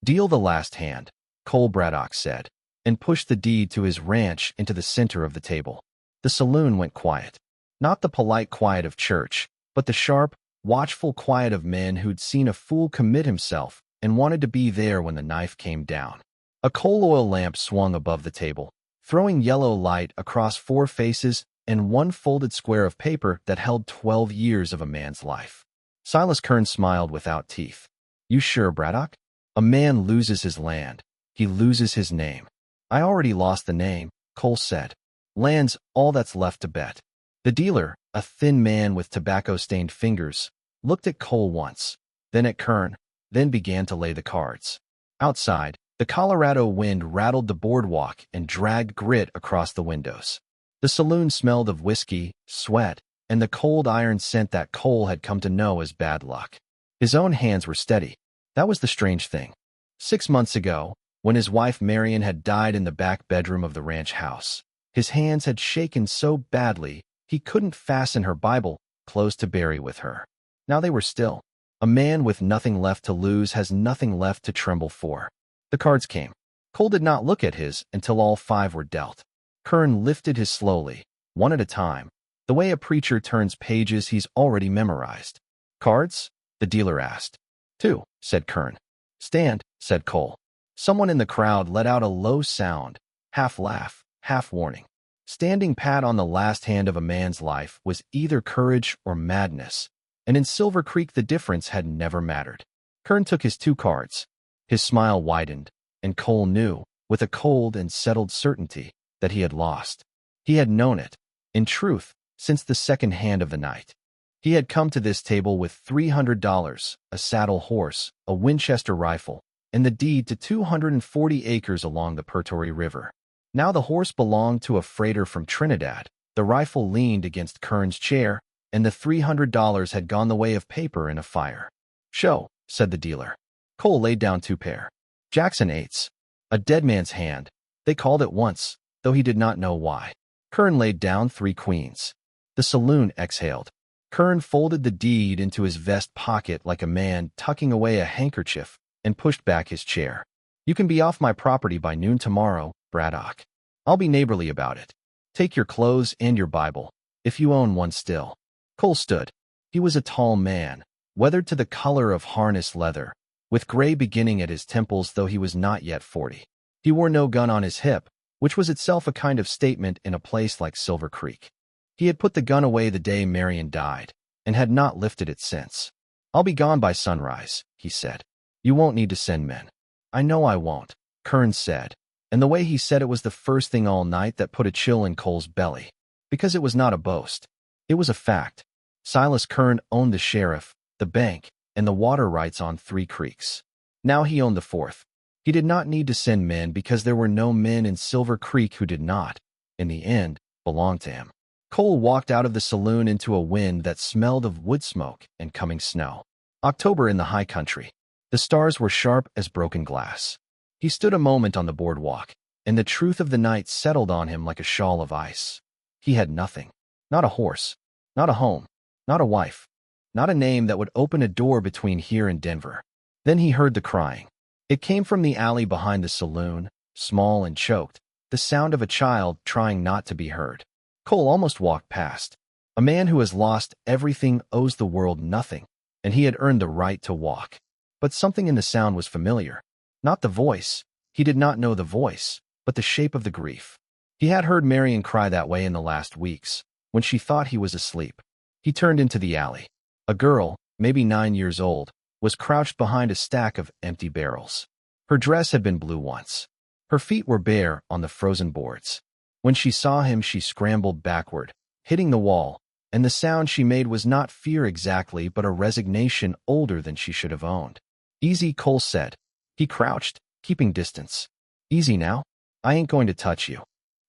Deal the last hand, Cole Braddock said, and pushed the deed to his ranch into the center of the table. The saloon went quiet. Not the polite quiet of church, but the sharp, watchful quiet of men who'd seen a fool commit himself and wanted to be there when the knife came down. A coal oil lamp swung above the table, throwing yellow light across 4 faces and one folded square of paper that held 12 years of a man's life. Silas Kern smiled without teeth. You sure, Braddock? A man loses his land. He loses his name. I already lost the name, Cole said. Land's all that's left to bet. The dealer, a thin man with tobacco-stained fingers, looked at Cole once, then at Kern, then began to lay the cards. Outside, the Colorado wind rattled the boardwalk and dragged grit across the windows. The saloon smelled of whiskey, sweat, and the cold iron scent that Cole had come to know as bad luck. His own hands were steady. That was the strange thing. 6 months ago, when his wife Marion had died in the back bedroom of the ranch house, his hands had shaken so badly he couldn't fasten her Bible closed to bury with her. Now they were still. A man with nothing left to lose has nothing left to tremble for. The cards came. Cole did not look at his until all 5 were dealt. Kern lifted his slowly, one at a time, the way a preacher turns pages he's already memorized. Cards? The dealer asked. 2, said Kern. Stand, said Cole. Someone in the crowd let out a low sound, half laugh, half warning. Standing pat on the last hand of a man's life was either courage or madness, and in Silver Creek the difference had never mattered. Kern took his 2 cards. His smile widened, and Cole knew, with a cold and settled certainty, that he had lost. He had known it, in truth, since the second hand of the night. He had come to this table with $300, a saddle horse, a Winchester rifle, and the deed to 240 acres along the Pertory River. Now the horse belonged to a freighter from Trinidad, the rifle leaned against Kern's chair, and the $300 had gone the way of paper in a fire. Show, said the dealer. Cole laid down 2 pair. Jackson 8s. A dead man's hand. They called it once, though he did not know why. Kern laid down 3 queens. The saloon exhaled. Kern folded the deed into his vest pocket like a man tucking away a handkerchief and pushed back his chair. You can be off my property by noon tomorrow, Braddock. I'll be neighborly about it. Take your clothes and your Bible, if you own one still. Cole stood. He was a tall man, weathered to the color of harness leather, with gray beginning at his temples though he was not yet 40. He wore no gun on his hip, which was itself a kind of statement in a place like Silver Creek. He had put the gun away the day Marion died, and had not lifted it since. I'll be gone by sunrise, he said. You won't need to send men. I know I won't, Kern said, and the way he said it was the first thing all night that put a chill in Cole's belly, because it was not a boast. It was a fact. Silas Kern owned the sheriff, the bank, and the water rights on 3 creeks. Now he owned the 4th. He did not need to send men because there were no men in Silver Creek who did not, in the end, belong to him. Cole walked out of the saloon into a wind that smelled of wood smoke and coming snow. October in the high country. The stars were sharp as broken glass. He stood a moment on the boardwalk, and the truth of the night settled on him like a shawl of ice. He had nothing. Not a horse. Not a home. Not a wife. Not a name that would open a door between here and Denver. Then he heard the crying. It came from the alley behind the saloon, small and choked, the sound of a child trying not to be heard. Cole almost walked past. A man who has lost everything owes the world nothing, and he had earned the right to walk. But something in the sound was familiar. Not the voice. He did not know the voice, but the shape of the grief. He had heard Marion cry that way in the last weeks, when she thought he was asleep. He turned into the alley. A girl, maybe 9 years old, was crouched behind a stack of empty barrels. Her dress had been blue once. Her feet were bare on the frozen boards. When she saw him, she scrambled backward, hitting the wall, and the sound she made was not fear exactly, but a resignation older than she should have owned. Easy, Cole said. He crouched, keeping distance. Easy now. I ain't going to touch you.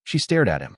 She stared at him.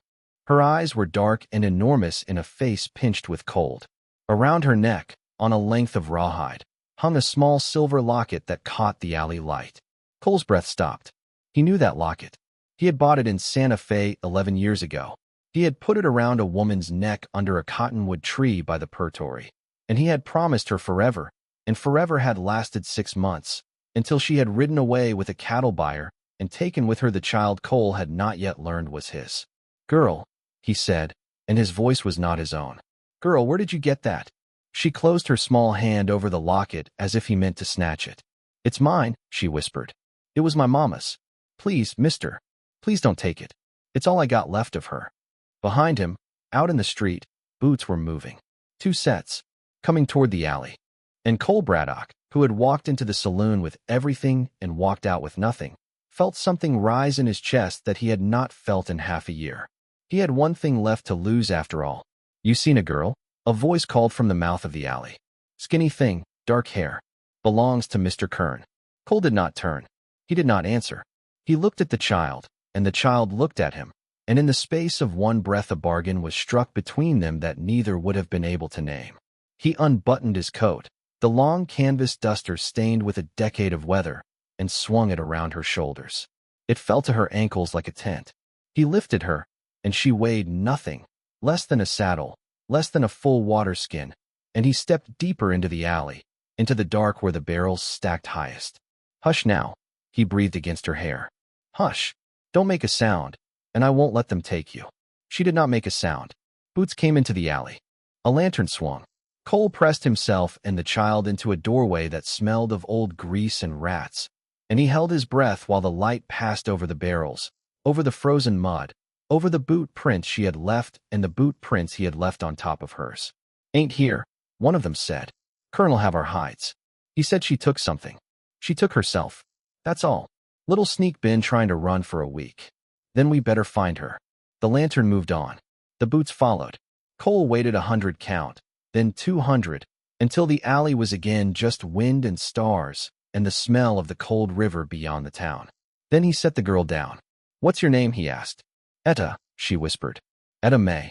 Her eyes were dark and enormous in a face pinched with cold. Around her neck, on a length of rawhide, hung a small silver locket that caught the alley light. Cole's breath stopped. He knew that locket. He had bought it in Santa Fe 11 years ago. He had put it around a woman's neck under a cottonwood tree by the Pertory, and he had promised her forever, and forever had lasted 6 months, until she had ridden away with a cattle buyer and taken with her the child Cole had not yet learned was his. "Girl," he said, and his voice was not his own. "Girl, where did you get that?" She closed her small hand over the locket as if he meant to snatch it. "It's mine," she whispered. "It was my mama's. Please, mister, please don't take it. It's all I got left of her." Behind him, out in the street, boots were moving. 2 sets, coming toward the alley. And Cole Braddock, who had walked into the saloon with everything and walked out with nothing, felt something rise in his chest that he had not felt in half a year. He had one thing left to lose after all. "You seen a girl?" A voice called from the mouth of the alley. "Skinny thing, dark hair. Belongs to Mr. Kern." Cole did not turn. He did not answer. He looked at the child, and the child looked at him, and in the space of one breath a bargain was struck between them that neither would have been able to name. He unbuttoned his coat, the long canvas duster stained with a decade of weather, and swung it around her shoulders. It fell to her ankles like a tent. He lifted her, and she weighed nothing, less than a saddle, less than a full water skin, and he stepped deeper into the alley, into the dark where the barrels stacked highest. "Hush now," he breathed against her hair. "Hush. Don't make a sound, and I won't let them take you." She did not make a sound. Boots came into the alley. A lantern swung. Cole pressed himself and the child into a doorway that smelled of old grease and rats, and he held his breath while the light passed over the barrels, over the frozen mud, over the boot prints she had left and the boot prints he had left on top of hers. "Ain't here," one of them said. "Kern'll have our hides. He said she took something. She took herself. That's all. Little sneak been trying to run for a week. Then we better find her." The lantern moved on. The boots followed. Cole waited 100 count, then 200, until the alley was again just wind and stars and the smell of the cold river beyond the town. Then he set the girl down. "What's your name?" he asked. "Etta," she whispered. "Etta May."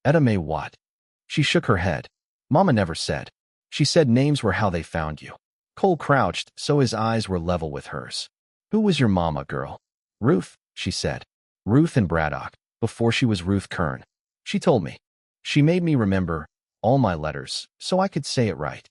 "Etta May what?" She shook her head. "Mama never said. She said names were how they found you." Cole crouched so his eyes were level with hers. "Who was your mama, girl?" "Ruth," she said. "Ruth and Braddock, before she was Ruth Kern. She told me. She made me remember all my letters so I could say it right."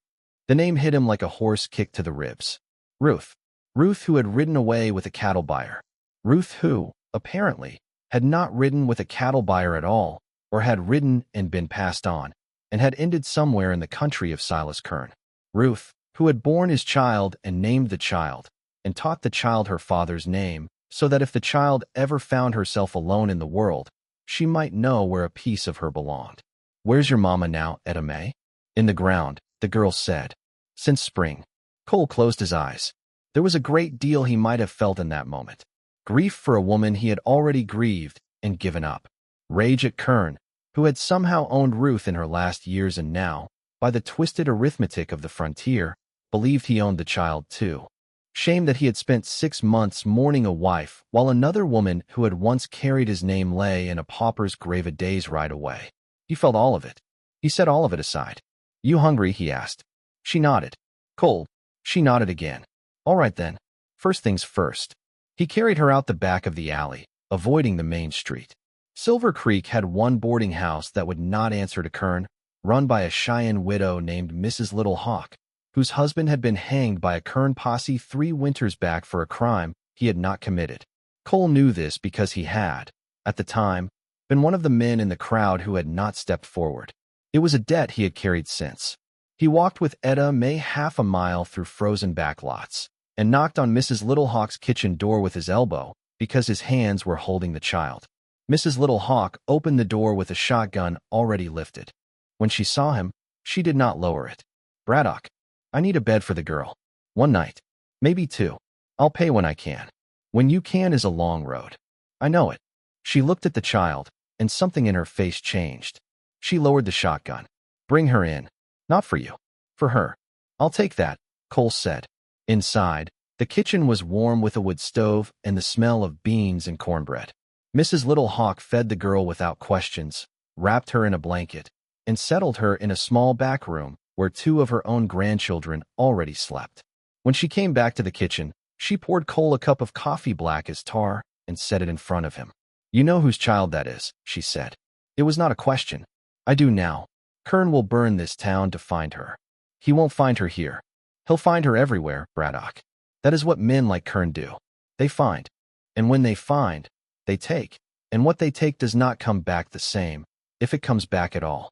The name hit him like a horse kick to the ribs. Ruth. Ruth who had ridden away with a cattle buyer. Ruth who, apparently, had not ridden with a cattle buyer at all, or had ridden and been passed on, and had ended somewhere in the country of Silas Kern. Ruth, who had borne his child and named the child, and taught the child her father's name, so that if the child ever found herself alone in the world, she might know where a piece of her belonged. "Where's your mama now, Etta May?" "In the ground," the girl said. "Since spring." Cole closed his eyes. There was a great deal he might have felt in that moment. Grief for a woman he had already grieved and given up. Rage at Kern, who had somehow owned Ruth in her last years and now, by the twisted arithmetic of the frontier, believed he owned the child too. Shame that he had spent 6 months mourning a wife while another woman who had once carried his name lay in a pauper's grave a day's ride away. He felt all of it. He set all of it aside. "You hungry?" he asked. She nodded. "Cold?" She nodded again. "All right then. First things first." He carried her out the back of the alley, avoiding the main street. Silver Creek had one boarding house that would not answer to Kern, run by a Cheyenne widow named Mrs. Little Hawk, whose husband had been hanged by a Kern posse 3 winters back for a crime he had not committed. Cole knew this because he had, at the time, been one of the men in the crowd who had not stepped forward. It was a debt he had carried since. He walked with Etta May half a mile through frozen backlots, and knocked on Mrs. Little Hawk's kitchen door with his elbow because his hands were holding the child. Mrs. Little Hawk opened the door with a shotgun already lifted. When she saw him, she did not lower it. "Braddock, I need a bed for the girl. 1 night. Maybe 2. I'll pay when I can. When you can is a long road. I know it." She looked at the child, and something in her face changed. She lowered the shotgun. "Bring her in. Not for you. For her." "I'll take that," Cole said. Inside, the kitchen was warm with a wood stove and the smell of beans and cornbread. Mrs. Little Hawk fed the girl without questions, wrapped her in a blanket, and settled her in a small back room where 2 of her own grandchildren already slept. When she came back to the kitchen, she poured Cole a cup of coffee black as tar and set it in front of him. "You know whose child that is," she said. It was not a question. "I do now. Kern will burn this town to find her. He won't find her here. He'll find her everywhere, Braddock." That is what men like Kern do. They find. And when they find, they take. And what they take does not come back the same, if it comes back at all.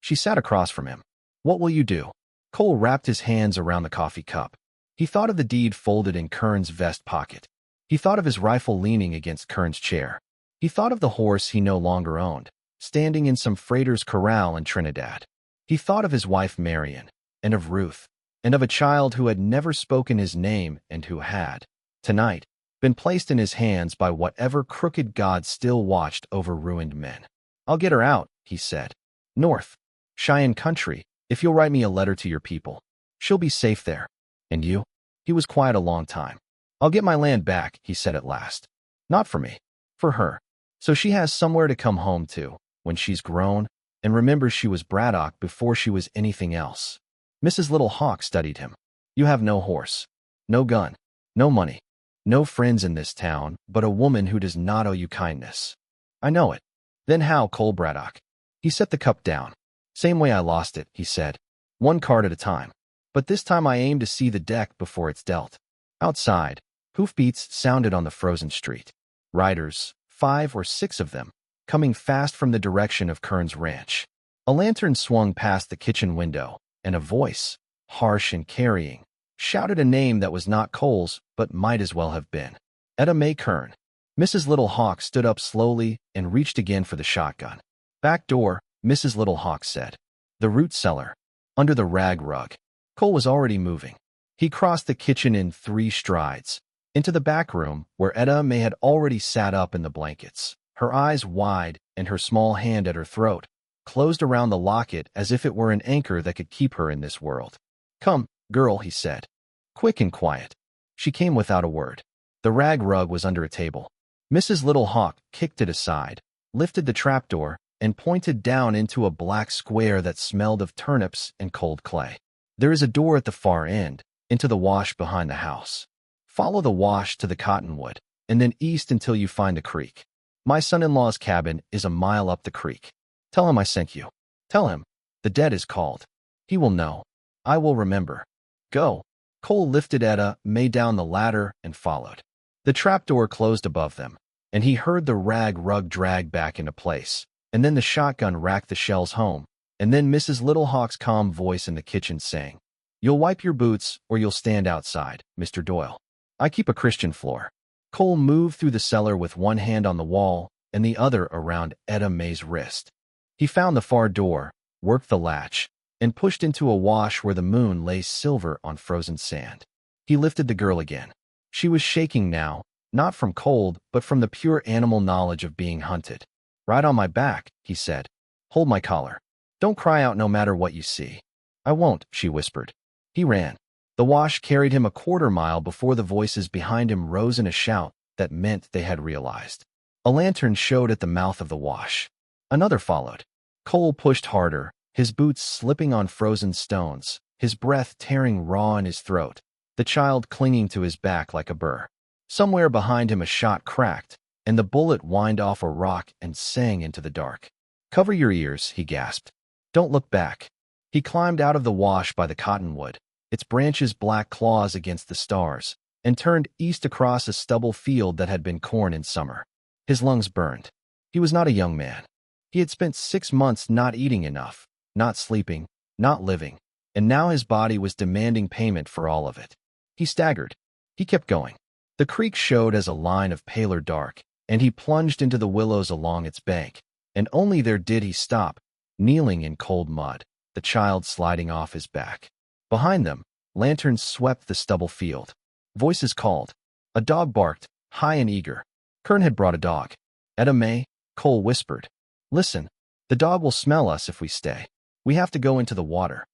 She sat across from him. What will you do? Cole wrapped his hands around the coffee cup. He thought of the deed folded in Kern's vest pocket. He thought of his rifle leaning against Kern's chair. He thought of the horse he no longer owned, standing in some freighter's corral in Trinidad. He thought of his wife Marion, and of Ruth, and of a child who had never spoken his name and who had, tonight, been placed in his hands by whatever crooked god still watched over ruined men. I'll get her out, he said. North, Cheyenne country, if you'll write me a letter to your people. She'll be safe there. And you? He was quiet a long time. I'll get my land back, he said at last. Not for me. For her. So she has somewhere to come home to, when she's grown, and remembers she was Braddock before she was anything else. Mrs. Little Hawk studied him. You have no horse, no gun, no money, no friends in this town, but a woman who does not owe you kindness. I know it. Then how, Cole Braddock? He set the cup down. Same way I lost it, he said. One card at a time. But this time I aim to see the deck before it's dealt. Outside, hoofbeats sounded on the frozen street. Riders, 5 or 6 of them, coming fast from the direction of Kern's ranch. A lantern swung past the kitchen window, and a voice, harsh and carrying, shouted a name that was not Cole's but might as well have been. Etta May Kern. Mrs. Little Hawk stood up slowly and reached again for the shotgun. Back door, Mrs. Little Hawk said. The root cellar. Under the rag rug. Cole was already moving. He crossed the kitchen in 3 strides, into the back room where Etta May had already sat up in the blankets, her eyes wide and her small hand at her throat, closed around the locket as if it were an anchor that could keep her in this world. Come, girl, he said. Quick and quiet. She came without a word. The rag rug was under a table. Mrs. Little Hawk kicked it aside, lifted the trapdoor, and pointed down into a black square that smelled of turnips and cold clay. There is a door at the far end, into the wash behind the house. Follow the wash to the cottonwood, and then east until you find the creek. My son-in-law's cabin is a mile up the creek. Tell him I sent you. Tell him. The dead is called. He will know. I will remember. Go. Cole lifted Etta May down the ladder and followed. The trapdoor closed above them, and he heard the rag rug drag back into place, and then the shotgun racked the shells home, and then Mrs. Little Hawk's calm voice in the kitchen saying, You'll wipe your boots or you'll stand outside, Mr. Doyle. I keep a Christian floor. Cole moved through the cellar with one hand on the wall and the other around Etta May's wrist. He found the far door, worked the latch, and pushed into a wash where the moon lay silver on frozen sand. He lifted the girl again. She was shaking now, not from cold, but from the pure animal knowledge of being hunted. Right on my back, he said. Hold my collar. Don't cry out no matter what you see. I won't, she whispered. He ran. The wash carried him a quarter mile before the voices behind him rose in a shout that meant they had realized. A lantern showed at the mouth of the wash. Another followed. Cole pushed harder, his boots slipping on frozen stones, his breath tearing raw in his throat, the child clinging to his back like a burr. Somewhere behind him a shot cracked, and the bullet whined off a rock and sang into the dark. Cover your ears, he gasped. Don't look back. He climbed out of the wash by the cottonwood, its branches black claws against the stars, and turned east across a stubble field that had been corn in summer. His lungs burned. He was not a young man. He had spent 6 months not eating enough, not sleeping, not living, and now his body was demanding payment for all of it. He staggered. He kept going. The creek showed as a line of paler dark, and he plunged into the willows along its bank, and only there did he stop, kneeling in cold mud, the child sliding off his back. Behind them, lanterns swept the stubble field. Voices called. A dog barked, high and eager. Kern had brought a dog. Etta May, Cole whispered. Listen, the dog will smell us if we stay. We have to go into the water.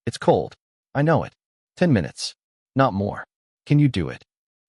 It's cold. I know it. 10 minutes. Not more. Can you do it?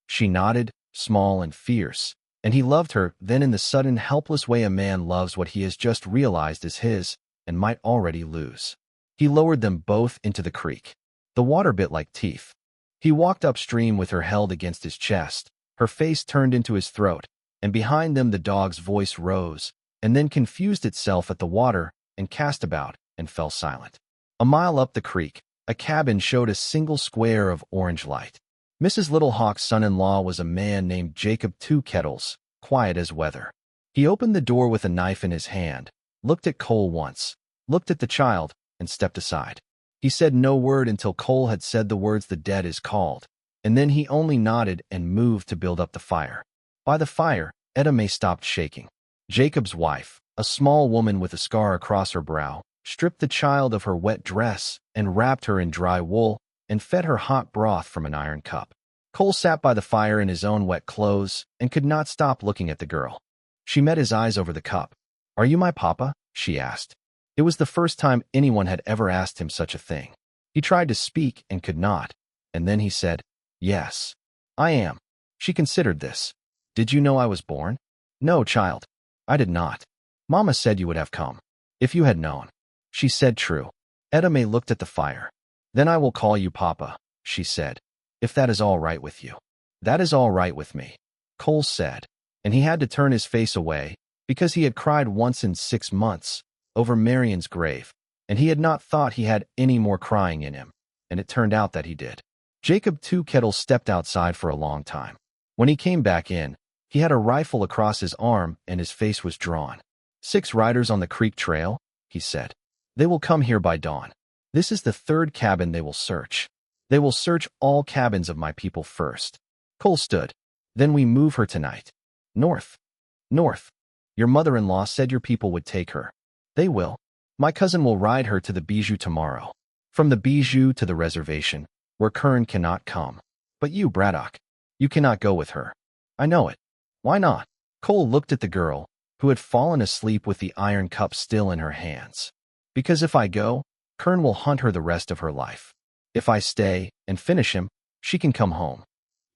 She nodded, small and fierce, and he loved her then in the sudden, helpless way a man loves what he has just realized is his and might already lose. He lowered them both into the creek. The water bit like teeth. He walked upstream with her held against his chest, her face turned into his throat, and behind them the dog's voice rose, and then confused itself at the water and cast about and fell silent. A mile up the creek, a cabin showed a single square of orange light. Mrs. Little Hawk's son-in-law was a man named Jacob Two Kettles, quiet as weather. He opened the door with a knife in his hand, looked at Cole once, looked at the child, and stepped aside. He said no word until Cole had said the words "the dead is called," and then he only nodded and moved to build up the fire. By the fire, Etta May stopped shaking. Jacob's wife, a small woman with a scar across her brow, stripped the child of her wet dress and wrapped her in dry wool and fed her hot broth from an iron cup. Cole sat by the fire in his own wet clothes and could not stop looking at the girl. She met his eyes over the cup. "Are you my papa?" she asked. It was the first time anyone had ever asked him such a thing. He tried to speak and could not, and then he said, "Yes, I am." She considered this. "Did you know I was born?" "No, child. I did not. Mama said you would have come. If you had known." She said true. Etta May looked at the fire. "Then I will call you Papa," she said, "if that is all right with you." "That is all right with me," Cole said, and he had to turn his face away because he had cried once in 6 months over Marion's grave, and he had not thought he had any more crying in him, and it turned out that he did. Jacob Two Kettles stepped outside for a long time. When he came back in, he had a rifle across his arm and his face was drawn. "6 riders on the creek trail," he said. "They will come here by dawn. This is the 3rd cabin they will search. They will search all cabins of my people first." Cole stood. "Then we move her tonight. North. North. Your mother-in-law said your people would take her. They will. My cousin will ride her to the Bijou tomorrow. From the Bijou to the reservation, where Kern cannot come. But you, Braddock, you cannot go with her. I know it. Why not?" Cole looked at the girl, who had fallen asleep with the iron cup still in her hands. "Because if I go, Kern will hunt her the rest of her life. If I stay and finish him, she can come home."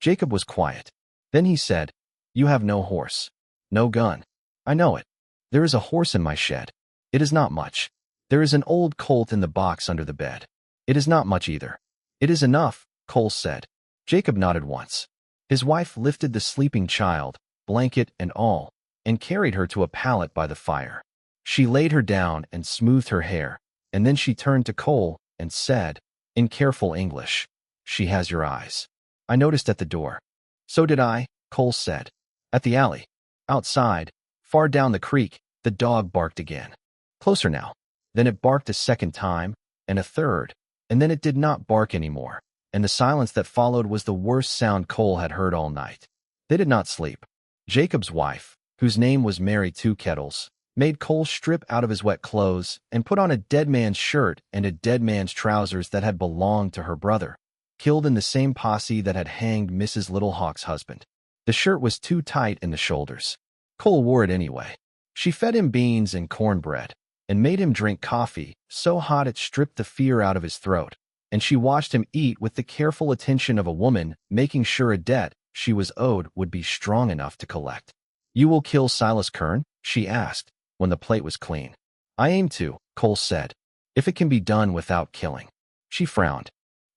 Jacob was quiet. Then he said, "You have no horse. No gun. I know it. There is a horse in my shed. It is not much. There is an old colt in the box under the bed. It is not much either." "It is enough," Cole said. Jacob nodded once. His wife lifted the sleeping child, blanket and all, and carried her to a pallet by the fire. She laid her down and smoothed her hair, and then she turned to Cole and said, in careful English, "She has your eyes. I noticed at the door." "So did I," Cole said. At the alley, outside, far down the creek, the dog barked again. Closer now. Then it barked a second time, and a third, and then it did not bark anymore, and the silence that followed was the worst sound Cole had heard all night. They did not sleep. Jacob's wife, whose name was Mary Two Kettles, made Cole strip out of his wet clothes and put on a dead man's shirt and a dead man's trousers that had belonged to her brother, killed in the same posse that had hanged Mrs. Little Hawk's husband. The shirt was too tight in the shoulders. Cole wore it anyway. She fed him beans and cornbread, and made him drink coffee so hot it stripped the fear out of his throat, and she watched him eat with the careful attention of a woman making sure a debt she was owed would be strong enough to collect. "You will kill Silas Kern?" she asked, when the plate was clean. "I aim to," Cole said, "if it can be done without killing." She frowned.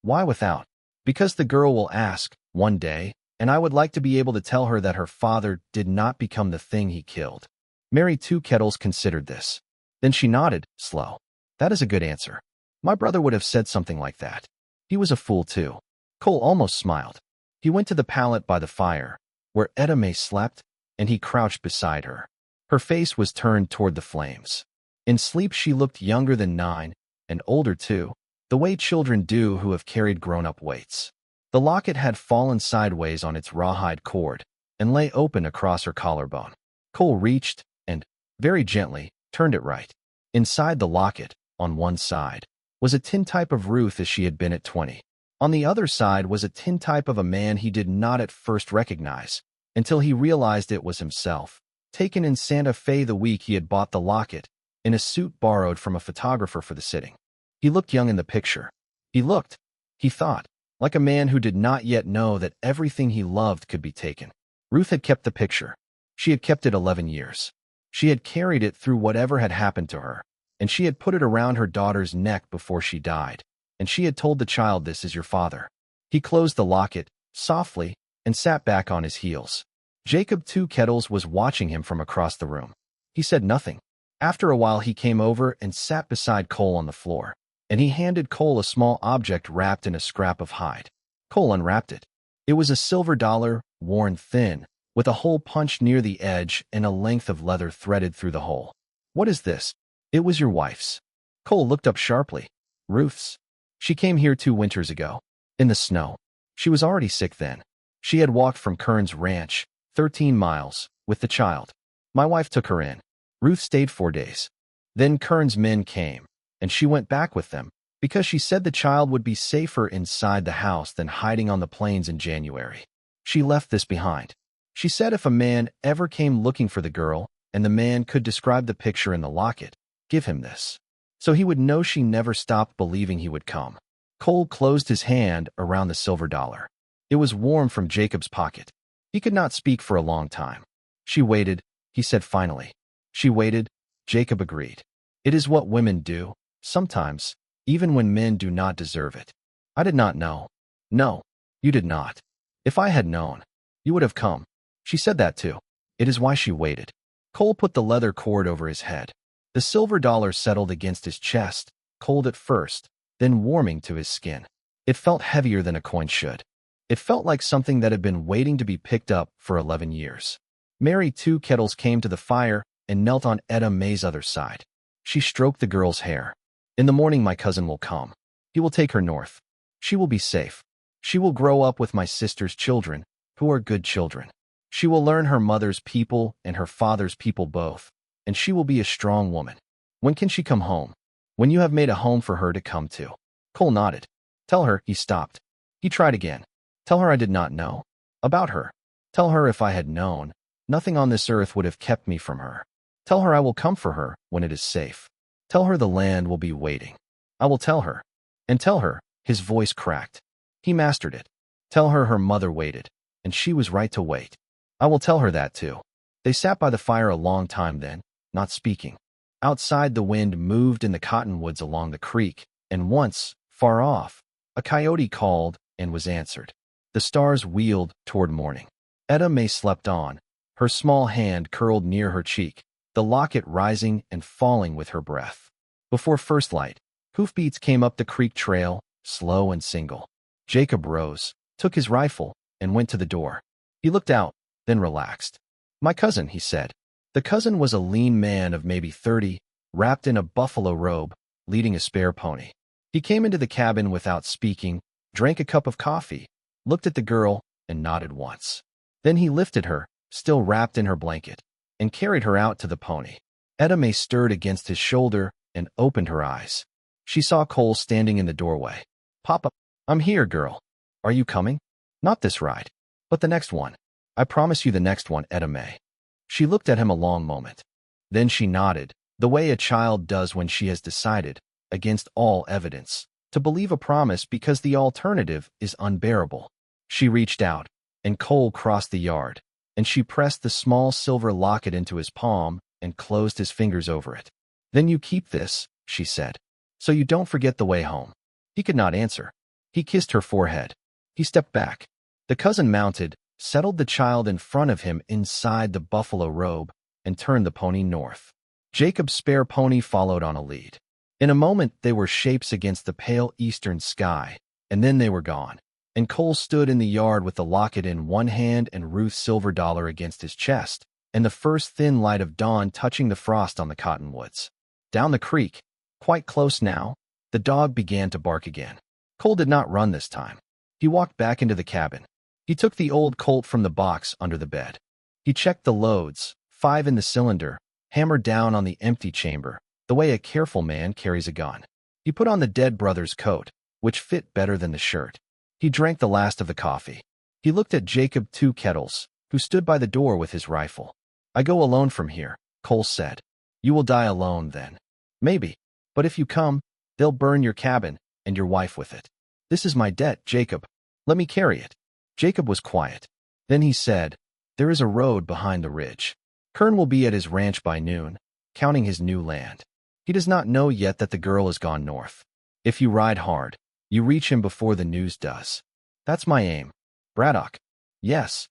"Why without?" "Because the girl will ask, one day, and I would like to be able to tell her that her father did not become the thing he killed." Mary Two Kettles considered this. Then she nodded, slow. "That is a good answer. My brother would have said something like that. He was a fool too." Cole almost smiled. He went to the pallet by the fire, where Etta May slept, and he crouched beside her. Her face was turned toward the flames. In sleep she looked younger than 9, and older too, the way children do who have carried grown-up weights. The locket had fallen sideways on its rawhide cord, and lay open across her collarbone. Cole reached, and, very gently, turned it right. Inside the locket, on one side, was a tintype of Ruth as she had been at 20. On the other side was a tintype of a man he did not at first recognize, until he realized it was himself, taken in Santa Fe the week he had bought the locket, in a suit borrowed from a photographer for the sitting. He looked young in the picture. He looked, he thought, like a man who did not yet know that everything he loved could be taken. Ruth had kept the picture. She had kept it 11 years. She had carried it through whatever had happened to her, and she had put it around her daughter's neck before she died, and she had told the child, "This is your father." He closed the locket, softly, and sat back on his heels. Jacob Two Kettles was watching him from across the room. He said nothing. After a while he came over and sat beside Cole on the floor, and he handed Cole a small object wrapped in a scrap of hide. Cole unwrapped it. It was a silver dollar, worn thin, with a hole punched near the edge and a length of leather threaded through the hole. What is this? It was your wife's. Cole looked up sharply. Ruth's. She came here 2 winters ago. In the snow. She was already sick then. She had walked from Kern's ranch, 13 miles, with the child. My wife took her in. Ruth stayed 4 days. Then Kern's men came, and she went back with them, because she said the child would be safer inside the house than hiding on the plains in January. She left this behind. She said if a man ever came looking for the girl, and the man could describe the picture in the locket, give him this. So he would know she never stopped believing he would come. Cole closed his hand around the silver dollar. It was warm from Jacob's pocket. He could not speak for a long time. She waited, he said finally. She waited, Jacob agreed. It is what women do, sometimes, even when men do not deserve it. I did not know. No, you did not. If I had known, you would have come. She said that too. It is why she waited. Cole put the leather cord over his head. The silver dollar settled against his chest, cold at first, then warming to his skin. It felt heavier than a coin should. It felt like something that had been waiting to be picked up for 11 years. Mary Two Kettles came to the fire and knelt on Etta May's other side. She stroked the girl's hair. In the morning my cousin will come. He will take her north. She will be safe. She will grow up with my sister's children, who are good children. She will learn her mother's people and her father's people both, and she will be a strong woman. When can she come home? When you have made a home for her to come to. Cole nodded. Tell her, he stopped. He tried again. Tell her I did not know. About her. Tell her if I had known, nothing on this earth would have kept me from her. Tell her I will come for her when it is safe. Tell her the land will be waiting. I will tell her. And tell her, his voice cracked. He mastered it. Tell her her mother waited, and she was right to wait. I will tell her that too. They sat by the fire a long time then, not speaking. Outside the wind moved in the cottonwoods along the creek, and once, far off, a coyote called and was answered. The stars wheeled toward morning. Etta May slept on, her small hand curled near her cheek, the locket rising and falling with her breath. Before first light, hoofbeats came up the creek trail, slow and single. Jacob rose, took his rifle, and went to the door. He looked out, then relaxed. My cousin, he said. The cousin was a lean man of maybe 30, wrapped in a buffalo robe, leading a spare pony. He came into the cabin without speaking, drank a cup of coffee, looked at the girl, and nodded once. Then he lifted her, still wrapped in her blanket, and carried her out to the pony. Etta May stirred against his shoulder and opened her eyes. She saw Cole standing in the doorway. Papa, I'm here, girl. Are you coming? Not this ride, but the next one. I promise you the next one, Etta May. She looked at him a long moment. Then she nodded, the way a child does when she has decided, against all evidence, to believe a promise because the alternative is unbearable. She reached out, and Cole crossed the yard, and she pressed the small silver locket into his palm and closed his fingers over it. Then you keep this, she said, so you don't forget the way home. He could not answer. He kissed her forehead. He stepped back. The cousin mounted, settled the child in front of him inside the buffalo robe, and turned the pony north. Jacob's spare pony followed on a lead. In a moment they were shapes against the pale eastern sky, and then they were gone, and Cole stood in the yard with the locket in one hand and Ruth's silver dollar against his chest, and the first thin light of dawn touching the frost on the cottonwoods. Down the creek, quite close now, the dog began to bark again. Cole did not run this time. He walked back into the cabin. He took the old Colt from the box under the bed. He checked the loads, 5 in the cylinder, hammered down on the empty chamber, the way a careful man carries a gun. He put on the dead brother's coat, which fit better than the shirt. He drank the last of the coffee. He looked at Jacob Two Kettles, who stood by the door with his rifle. I go alone from here, Cole said. You will die alone then. Maybe. But if you come, they'll burn your cabin, and your wife with it. This is my debt, Jacob. Let me carry it. Jacob was quiet. Then he said, there is a road behind the ridge. Kern will be at his ranch by noon, counting his new land. He does not know yet that the girl has gone north. If you ride hard, you reach him before the news does. That's my aim. Braddock. Yes.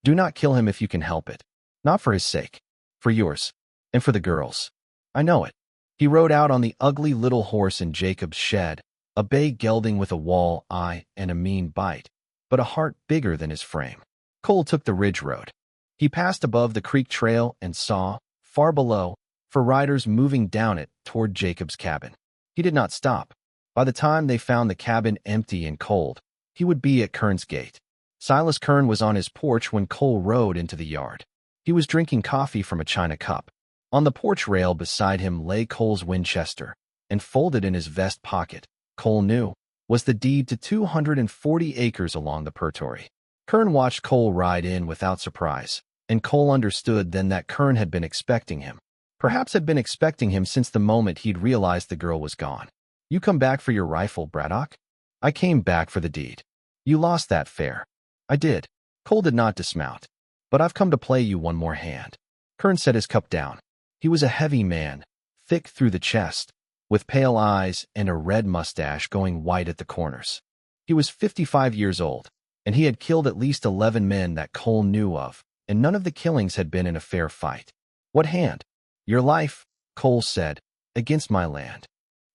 Do not kill him if you can help it. Not for his sake. For yours. And for the girl's. I know it. He rode out on the ugly little horse in Jacob's shed, a bay gelding with a wall eye and a mean bite. but a heart bigger than his frame. Cole took the ridge road. He passed above the creek trail and saw, far below, four riders moving down it toward Jacob's cabin. He did not stop. By the time they found the cabin empty and cold, he would be at Kern's gate. Silas Kern was on his porch when Cole rode into the yard. He was drinking coffee from a china cup. On the porch rail beside him lay Cole's Winchester, and folded in his vest pocket, Cole knew, was the deed to 240 acres along the Prairie. Kern watched Cole ride in without surprise, and Cole understood then that Kern had been expecting him. Perhaps had been expecting him since the moment he'd realized the girl was gone. "You come back for your rifle, Braddock?" "I came back for the deed." "You lost that fair." "I did." Cole did not dismount. "But I've come to play you one more hand." Kern set his cup down. He was a heavy man, thick through the chest, with pale eyes and a red mustache going white at the corners. He was 55 years old, and he had killed at least 11 men that Cole knew of, and none of the killings had been in a fair fight. "What hand?" "Your life," Cole said, "against my land."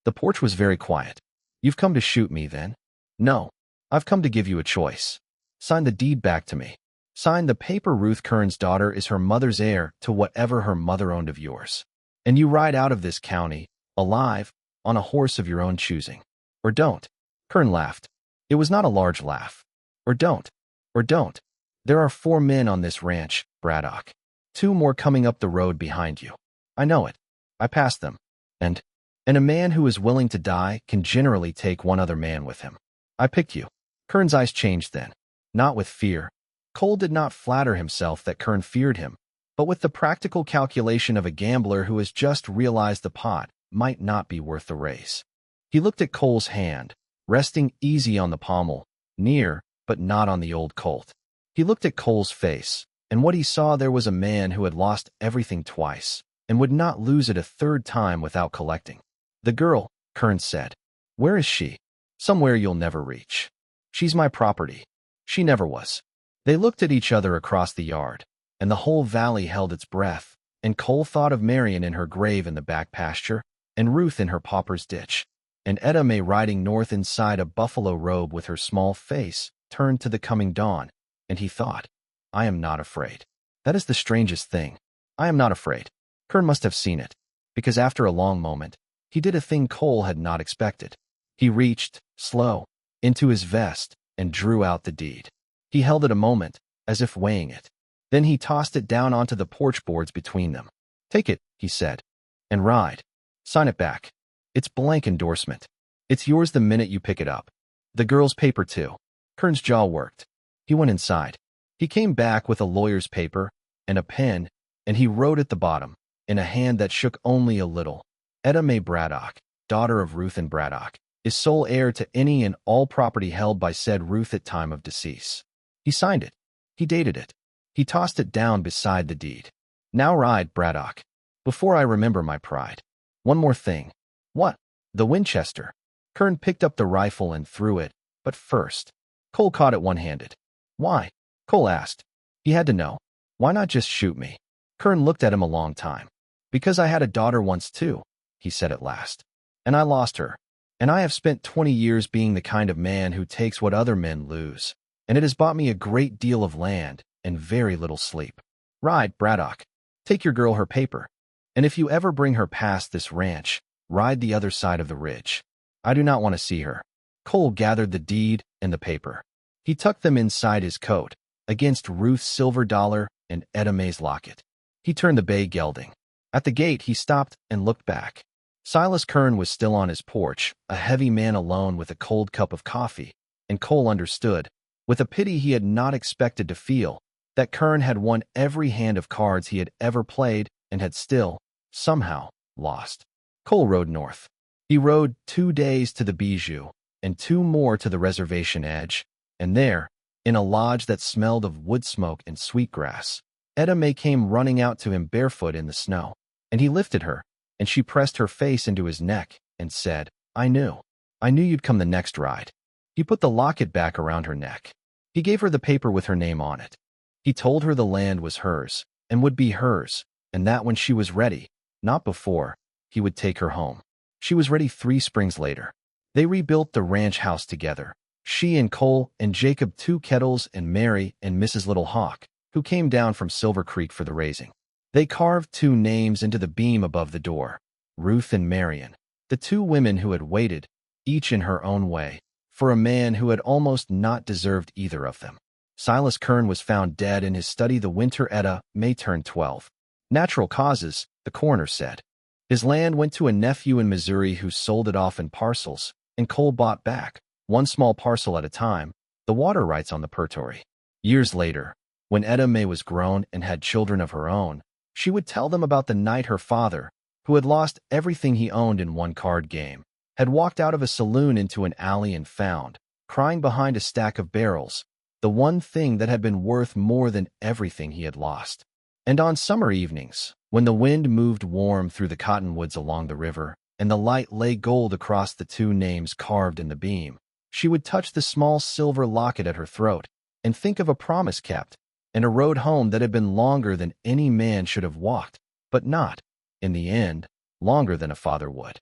The porch was very quiet. "You've come to shoot me, then?" "No. I've come to give you a choice. Sign the deed back to me. Sign the paper Ruth Kern's daughter is her mother's heir to whatever her mother owned of yours. And you ride out of this county, alive, on a horse of your own choosing. Or don't." Kern laughed. It was not a large laugh. "Or don't. Or don't. There are 4 men on this ranch, Braddock. 2 more coming up the road behind you. I know it. I passed them. And a man who is willing to die can generally take one other man with him. I picked you." Kern's eyes changed then. Not with fear. Cole did not flatter himself that Kern feared him, but with the practical calculation of a gambler who has just realized the pot might not be worth the race. He looked at Cole's hand, resting easy on the pommel, near, but not on the old Colt. He looked at Cole's face, and what he saw there was a man who had lost everything twice, and would not lose it a third time without collecting. "The girl," Kern said. "Where is she?" "Somewhere you'll never reach. She's my property." "She never was." They looked at each other across the yard, and the whole valley held its breath, and Cole thought of Marion in her grave in the back pasture, and Ruth in her pauper's ditch, and Etta May riding north inside a buffalo robe with her small face turned to the coming dawn, and he thought, "I am not afraid. That is the strangest thing. I am not afraid." Kern must have seen it, because after a long moment, he did a thing Cole had not expected. He reached, slow, into his vest and drew out the deed. He held it a moment, as if weighing it. Then he tossed it down onto the porch boards between them. "Take it," he said, "and ride. Sign it back. It's blank endorsement. It's yours the minute you pick it up. The girl's paper, too." Kern's jaw worked. He went inside. He came back with a lawyer's paper and a pen, and he wrote at the bottom, in a hand that shook only a little, "Etta May Braddock, daughter of Ruth and Braddock, is sole heir to any and all property held by said Ruth at time of decease." He signed it. He dated it. He tossed it down beside the deed. "Now ride, Braddock, before I remember my pride. One more thing." "What?" "The Winchester." Kern picked up the rifle and threw it, but first. Cole caught it one-handed. "Why?" Cole asked. He had to know. "Why not just shoot me?" Kern looked at him a long time. "Because I had a daughter once too," he said at last. "And I lost her. And I have spent 20 years being the kind of man who takes what other men lose. And it has bought me a great deal of land and very little sleep. Ride, Braddock. Take your girl her paper. And if you ever bring her past this ranch, ride the other side of the ridge. I do not want to see her." Cole gathered the deed and the paper. He tucked them inside his coat, against Ruth's silver dollar and Etta May's locket. He turned the bay gelding. At the gate, he stopped and looked back. Silas Kern was still on his porch, a heavy man alone with a cold cup of coffee, and Cole understood, with a pity he had not expected to feel, that Kern had won every hand of cards he had ever played and had still, somehow, lost. Cole rode north. He rode 2 days to the Bijou, and 2 more to the reservation edge, and there, in a lodge that smelled of wood smoke and sweetgrass, Etta May came running out to him barefoot in the snow, and he lifted her, and she pressed her face into his neck and said, I knew you'd come the next ride." He put the locket back around her neck. He gave her the paper with her name on it. He told her the land was hers, and would be hers, and that when she was ready, not before, he would take her home. She was ready 3 springs later. They rebuilt the ranch house together, She and Cole and Jacob, 2 Kettles, and Mary and Mrs. Little Hawk, who came down from Silver Creek for the raising. They carved 2 names into the beam above the door, Ruth and Marion, the 2 women who had waited, each in her own way, for a man who had almost not deserved either of them. Silas Kern was found dead in his study the winter Etta May turned 12. Natural causes, the coroner said. His land went to a nephew in Missouri who sold it off in parcels, and Cole bought back, 1 small parcel at a time, the water rights on the Pertory. Years later, when Etta May was grown and had children of her own, she would tell them about the night her father, who had lost everything he owned in 1 card game, had walked out of a saloon into an alley and found, crying behind a stack of barrels, the one thing that had been worth more than everything he had lost. And on summer evenings, when the wind moved warm through the cottonwoods along the river, and the light lay gold across the 2 names carved in the beam, she would touch the small silver locket at her throat and think of a promise kept, and a road home that had been longer than any man should have walked, but not, in the end, longer than a father would.